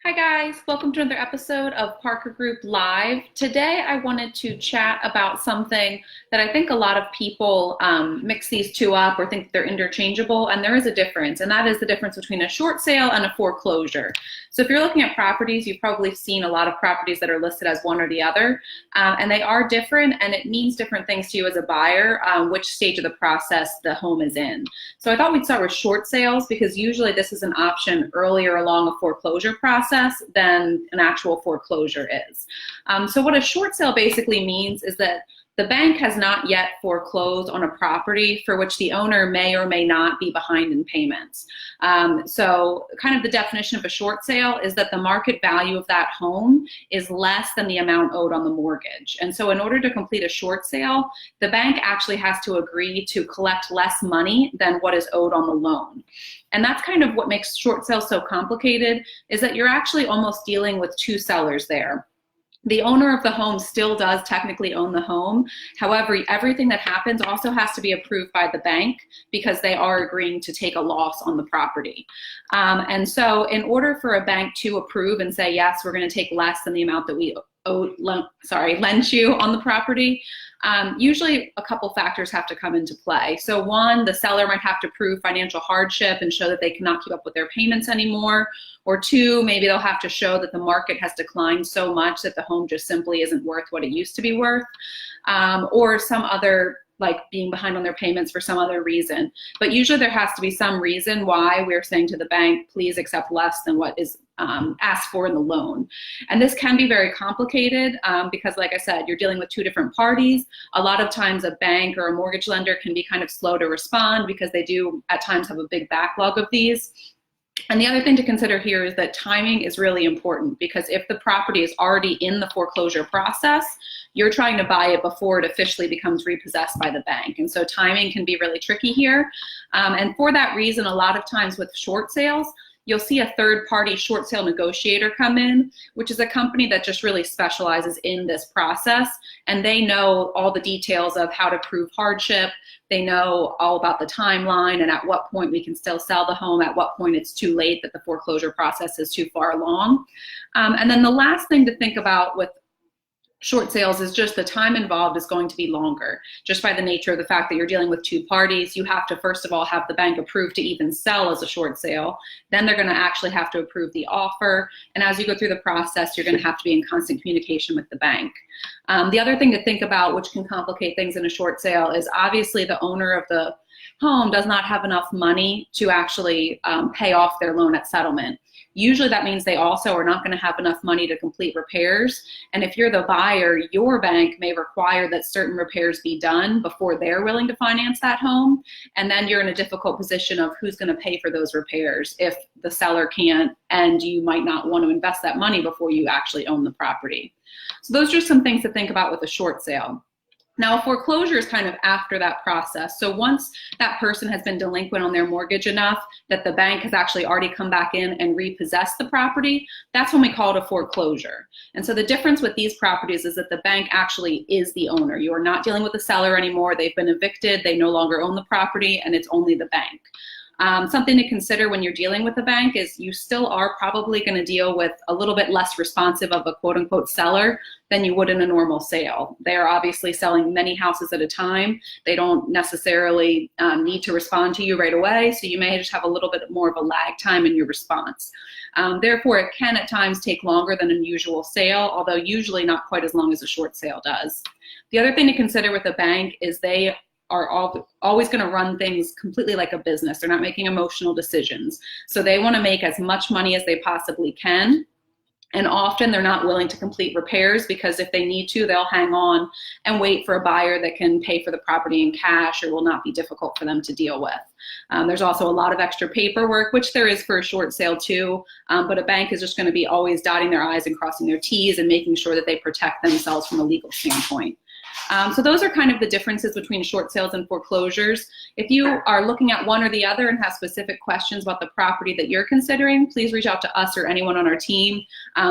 Hi guys, welcome to another episode of Parker Group Live. Today I wanted to chat about something that I think a lot of people mix these two up or think they're interchangeable, and there is a difference, and that is the difference between a short sale and a foreclosure. So if you're looking at properties, you've probably seen a lot of properties that are listed as one or the other, and they are different, and it means different things to you as a buyer, which stage of the process the home is in. So I thought we'd start with short sales because usually this is an option earlier along a foreclosure process than an actual foreclosure is. So what a short sale basically means is that the bank has not yet foreclosed on a property for which the owner may or may not be behind in payments. So kind of the definition of a short sale is that the market value of that home is less than the amount owed on the mortgage. And so in order to complete a short sale, the bank actually has to agree to collect less money than what is owed on the loan. And that's kind of what makes short sales so complicated, is that you're actually almost dealing with two sellers there. The owner of the home still does technically own the home. However, everything that happens also has to be approved by the bank because they are agreeing to take a loss on the property. And so in order for a bank to approve and say, yes, we're going to take less than the amount that we lent you on the property, usually a couple factors have to come into play. So one, the seller might have to prove financial hardship and show that they cannot keep up with their payments anymore. Or two, maybe they'll have to show that the market has declined so much that the home just simply isn't worth what it used to be worth. Or some other, like being behind on their payments for some other reason. But usually there has to be some reason why we're saying to the bank, please accept less than what is asked for in the loan. And this can be very complicated because, like I said, you're dealing with two different parties. A lot of times a bank or a mortgage lender can be kind of slow to respond because they do at times have a big backlog of these. And the other thing to consider here is that timing is really important, because if the property is already in the foreclosure process, you're trying to buy it before it officially becomes repossessed by the bank. And so timing can be really tricky here. And for that reason, a lot of times with short sales, you'll see a third-party short sale negotiator come in, which is a company that just really specializes in this process. And they know all the details of how to prove hardship. They know all about the timeline and at what point we can still sell the home, at what point it's too late, that the foreclosure process is too far along. And then the last thing to think about with short sales is just the time involved is going to be longer. Just by the nature of the fact that you're dealing with two parties, you have to first of all have the bank approve to even sell as a short sale. Then they're going to actually have to approve the offer. And as you go through the process, you're going to have to be in constant communication with the bank. The other thing to think about, which can complicate things in a short sale, is obviously the owner of the home does not have enough money to actually pay off their loan at settlement. Usually that means they also are not going to have enough money to complete repairs. And if you're the buyer, your bank may require that certain repairs be done before they're willing to finance that home. And then you're in a difficult position of who's going to pay for those repairs if the seller can't, and you might not want to invest that money before you actually own the property. So those are some things to think about with a short sale. Now, a foreclosure is kind of after that process. So once that person has been delinquent on their mortgage enough that the bank has actually already come back in and repossessed the property, that's when we call it a foreclosure. And so the difference with these properties is that the bank actually is the owner. You are not dealing with the seller anymore. They've been evicted. They no longer own the property, and it's only the bank. Something to consider when you're dealing with a bank is you still are probably going to deal with a little bit less responsive of a quote-unquote seller than you would in a normal sale. They are obviously selling many houses at a time. They don't necessarily need to respond to you right away, so you may just have a little bit more of a lag time in your response. Therefore, it can at times take longer than a usual sale, although usually not quite as long as a short sale does. The other thing to consider with a bank is they are always going to run things completely like a business. They're not making emotional decisions. So they want to make as much money as they possibly can. And often they're not willing to complete repairs because if they need to, they'll hang on and wait for a buyer that can pay for the property in cash or will not be difficult for them to deal with. There's also a lot of extra paperwork, which there is for a short sale too, but a bank is just going to be always dotting their I's and crossing their T's and making sure that they protect themselves from a legal standpoint. So those are kind of the differences between short sales and foreclosures. If you are looking at one or the other and have specific questions about the property that you're considering, please reach out to us or anyone on our team.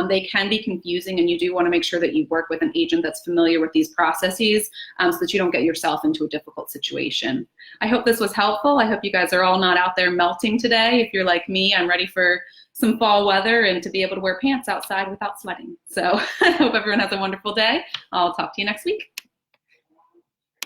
They can be confusing, and you do want to make sure that you work with an agent that's familiar with these processes so that you don't get yourself into a difficult situation. I hope this was helpful. I hope you guys are all not out there melting today. If you're like me, I'm ready for some fall weather and to be able to wear pants outside without sweating. So I hope everyone has a wonderful day. I'll talk to you next week.